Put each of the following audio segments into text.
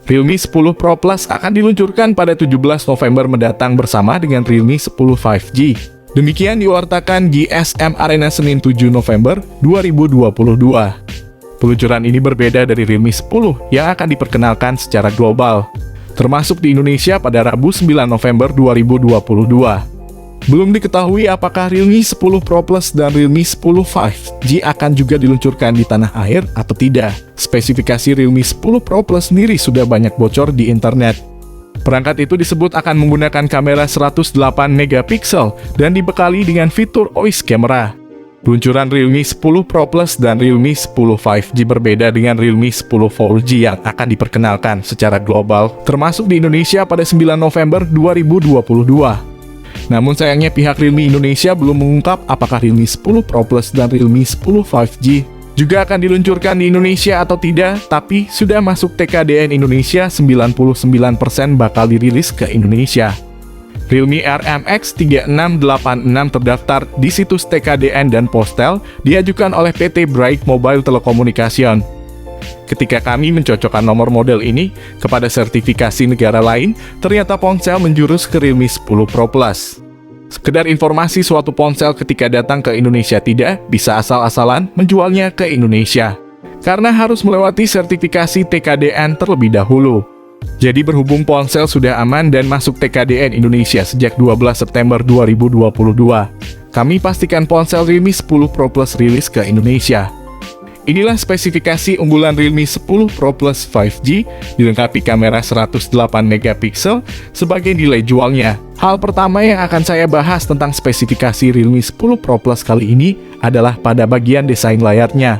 Realme 10 Pro Plus akan diluncurkan pada 17 November mendatang bersama dengan Realme 10 5G. Demikian diwartakan GSM Arena Senin 7 November 2022. Peluncuran ini berbeda dari Realme 10 yang akan diperkenalkan secara global, termasuk di Indonesia pada Rabu 9 November 2022. Belum diketahui apakah Realme 10 Pro Plus dan Realme 10 5G akan juga diluncurkan di tanah air atau tidak. Spesifikasi Realme 10 Pro Plus sendiri sudah banyak bocor di internet. Perangkat itu disebut akan menggunakan kamera 108 megapiksel dan dibekali dengan fitur OIS camera. Peluncuran Realme 10 Pro Plus dan Realme 10 5G berbeda dengan Realme 10 4G yang akan diperkenalkan secara global, termasuk di Indonesia pada 9 November 2022. Namun sayangnya pihak Realme Indonesia belum mengungkap apakah Realme 10 Pro Plus dan Realme 10 5G juga akan diluncurkan di Indonesia atau tidak, tapi sudah masuk TKDN Indonesia, 99% bakal dirilis ke Indonesia. Realme RMX 3686 terdaftar di situs TKDN dan Postel, diajukan oleh PT Bright Mobile Telecommunication. Ketika kami mencocokkan nomor model ini kepada sertifikasi negara lain, ternyata ponsel menjurus ke Realme 10 Pro Plus. Sekedar informasi, suatu ponsel ketika datang ke Indonesia tidak bisa asal-asalan menjualnya ke Indonesia, karena harus melewati sertifikasi TKDN terlebih dahulu. Jadi berhubung ponsel sudah aman dan masuk TKDN Indonesia sejak 12 September 2022, kami pastikan ponsel Realme 10 Pro Plus rilis ke Indonesia. Inilah spesifikasi unggulan Realme 10 Pro Plus 5G, dilengkapi kamera 108 megapiksel sebagai nilai jualnya. Hal pertama yang akan saya bahas tentang spesifikasi Realme 10 Pro Plus kali ini adalah pada bagian desain layarnya.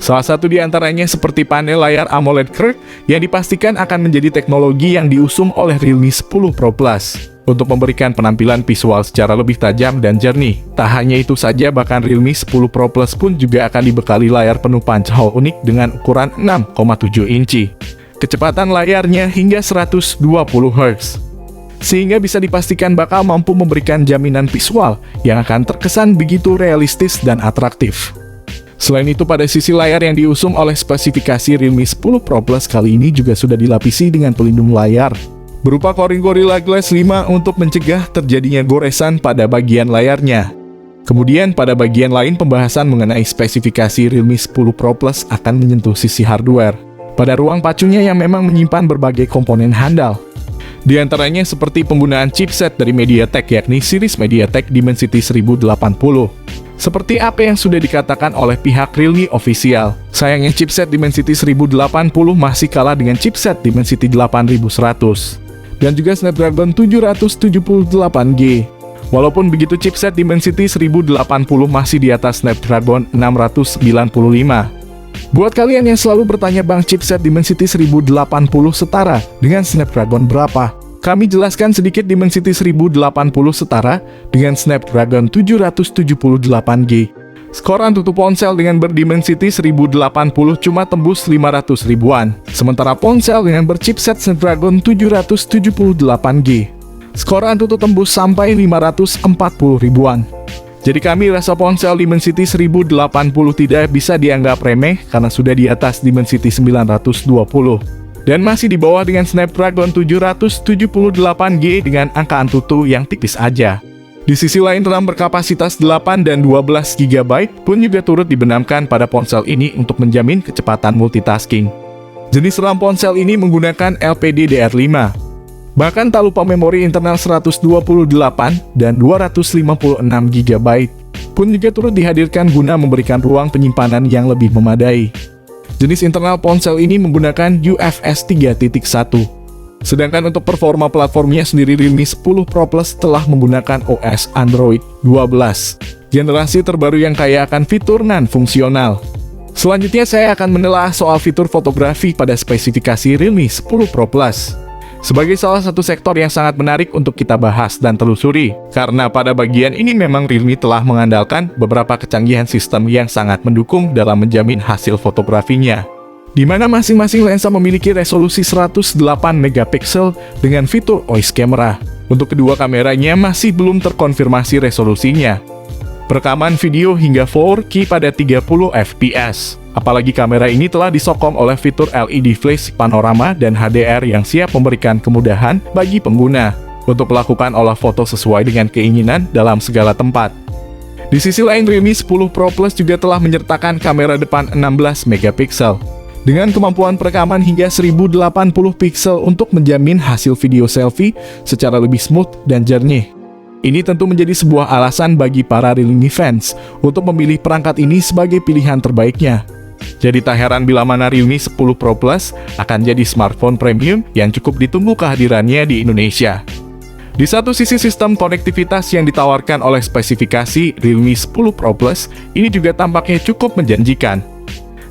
Salah satu di antaranya seperti panel layar AMOLED Curve yang dipastikan akan menjadi teknologi yang diusung oleh Realme 10 Pro Plus untuk memberikan penampilan visual secara lebih tajam dan jernih. Tak hanya itu saja, bahkan Realme 10 Pro Plus pun juga akan dibekali layar penuh panjang unik dengan ukuran 6,7 inci. Kecepatan layarnya hingga 120 Hz, sehingga bisa dipastikan bakal mampu memberikan jaminan visual yang akan terkesan begitu realistis dan atraktif. Selain itu, pada sisi layar yang diusung oleh spesifikasi Realme 10 Pro Plus kali ini juga sudah dilapisi dengan pelindung layar berupa Corning Gorilla Glass 5 untuk mencegah terjadinya goresan pada bagian layarnya. Kemudian pada bagian lain, pembahasan mengenai spesifikasi Realme 10 Pro Plus akan menyentuh sisi hardware pada ruang pacunya yang memang menyimpan berbagai komponen handal. Di antaranya seperti penggunaan chipset dari MediaTek, yakni series MediaTek Dimensity 1080. Seperti apa yang sudah dikatakan oleh pihak Realme Official, sayangnya chipset Dimensity 1080 masih kalah dengan chipset Dimensity 8100 dan juga Snapdragon 778G. Walaupun begitu, chipset Dimensity 1080 masih di atas Snapdragon 695. Buat kalian yang selalu bertanya, bang, chipset Dimensity 1080 setara dengan Snapdragon berapa? Kami jelaskan sedikit. Dimensity 1080 setara dengan Snapdragon 778G. Skor Antutu ponsel dengan berdimensity 1080 cuma tembus 500 ribuan, sementara ponsel dengan berchipset Snapdragon 778G, skor Antutu tembus sampai 540 ribuan. Jadi kami rasa ponsel Dimensity 1080 tidak bisa dianggap remeh karena sudah di atas Dimensity 920 dan masih di bawah dengan Snapdragon 778G dengan angka Antutu yang tipis aja. Di sisi lain, RAM berkapasitas 8 dan 12 GB pun juga turut dibenamkan pada ponsel ini untuk menjamin kecepatan multitasking. Jenis RAM ponsel ini menggunakan LPDDR5. Bahkan tak lupa memori internal 128 dan 256 GB pun juga turut dihadirkan guna memberikan ruang penyimpanan yang lebih memadai. Jenis internal ponsel ini menggunakan UFS 3.1. Sedangkan untuk performa platformnya sendiri, Realme 10 Pro Plus telah menggunakan OS Android 12, generasi terbaru yang kaya akan fitur non-fungsional. Selanjutnya saya akan menelaah soal fitur fotografi pada spesifikasi Realme 10 Pro Plus, sebagai salah satu sektor yang sangat menarik untuk kita bahas dan telusuri, karena pada bagian ini memang Realme telah mengandalkan beberapa kecanggihan sistem yang sangat mendukung dalam menjamin hasil fotografinya, di mana masing-masing lensa memiliki resolusi 108 megapiksel dengan fitur OIS camera. Untuk kedua kameranya masih belum terkonfirmasi resolusinya. perekaman video hingga 4K pada 30 fps. Apalagi kamera ini telah disokong oleh fitur LED flash panorama dan HDR yang siap memberikan kemudahan bagi pengguna untuk melakukan olah foto sesuai dengan keinginan dalam segala tempat. Di sisi lain, Realme 10 Pro Plus juga telah menyertakan kamera depan 16 megapiksel dengan kemampuan perekaman hingga 1080 piksel untuk menjamin hasil video selfie secara lebih smooth dan jernih. Ini tentu menjadi sebuah alasan bagi para Realme fans untuk memilih perangkat ini sebagai pilihan terbaiknya. Jadi tak heran bila mana Realme 10 Pro Plus akan jadi smartphone premium yang cukup ditunggu kehadirannya di Indonesia. Di satu sisi, sistem konektivitas yang ditawarkan oleh spesifikasi Realme 10 Pro Plus ini juga tampaknya cukup menjanjikan,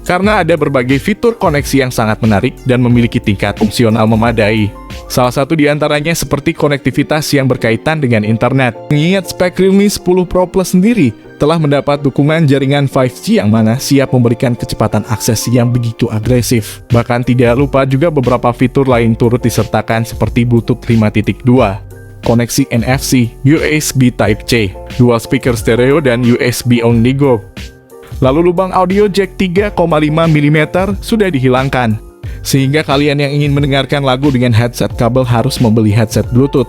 karena ada berbagai fitur koneksi yang sangat menarik dan memiliki tingkat fungsional memadai. Salah satu di antaranya seperti konektivitas yang berkaitan dengan internet. Mengingat spek Realme 10 Pro Plus sendiri telah mendapat dukungan jaringan 5G yang mana siap memberikan kecepatan akses yang begitu agresif. Bahkan tidak lupa juga beberapa fitur lain turut disertakan seperti Bluetooth 5.2, koneksi NFC, USB Type-C, dual speaker stereo dan USB only Go. Lalu lubang audio jack 3,5 mm sudah dihilangkan, sehingga kalian yang ingin mendengarkan lagu dengan headset kabel harus membeli headset Bluetooth.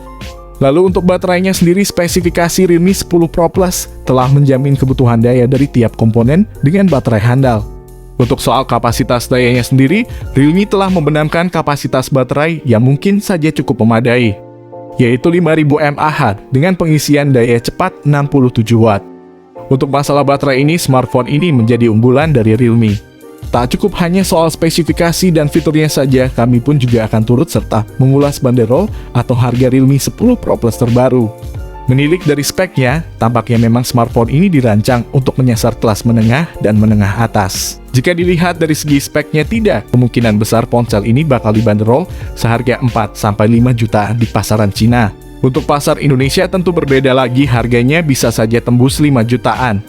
Lalu untuk baterainya sendiri, spesifikasi Realme 10 Pro Plus telah menjamin kebutuhan daya dari tiap komponen dengan baterai handal. Untuk soal kapasitas dayanya sendiri, Realme telah membenamkan kapasitas baterai yang mungkin saja cukup memadai, yaitu 5000 mAh dengan pengisian daya cepat 67 Watt. Untuk masalah baterai ini, smartphone ini menjadi unggulan dari Realme. Tak cukup hanya soal spesifikasi dan fiturnya saja, kami pun juga akan turut serta mengulas banderol atau harga Realme 10 Pro Plus terbaru. Menilik dari speknya, tampaknya memang smartphone ini dirancang untuk menyasar kelas menengah dan menengah atas. Jika dilihat dari segi speknya, tidak kemungkinan besar ponsel ini bakal dibanderol seharga 4-5 juta di pasaran Cina. Untuk pasar Indonesia tentu berbeda lagi, harganya bisa saja tembus 5 jutaan.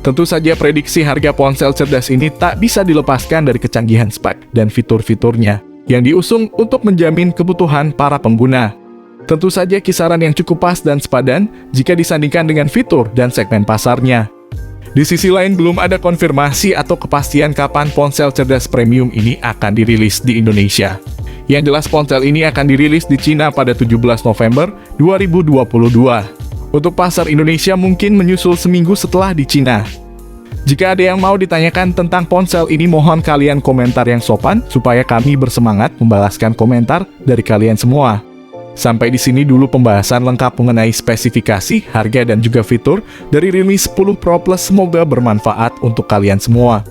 Tentu saja prediksi harga ponsel cerdas ini tak bisa dilepaskan dari kecanggihan spek dan fitur-fiturnya yang diusung untuk menjamin kebutuhan para pengguna. Tentu saja kisaran yang cukup pas dan sepadan jika disandingkan dengan fitur dan segmen pasarnya. Di sisi lain, belum ada konfirmasi atau kepastian kapan ponsel cerdas premium ini akan dirilis di Indonesia. Yang jelas, ponsel ini akan dirilis di Cina pada 17 November 2022. Untuk pasar Indonesia mungkin menyusul seminggu setelah di Cina. Jika ada yang mau ditanyakan tentang ponsel ini, mohon kalian komentar yang sopan supaya kami bersemangat membalaskan komentar dari kalian semua. Sampai di sini dulu pembahasan lengkap mengenai spesifikasi, harga dan juga fitur dari Realme 10 Pro Plus. Semoga bermanfaat untuk kalian semua.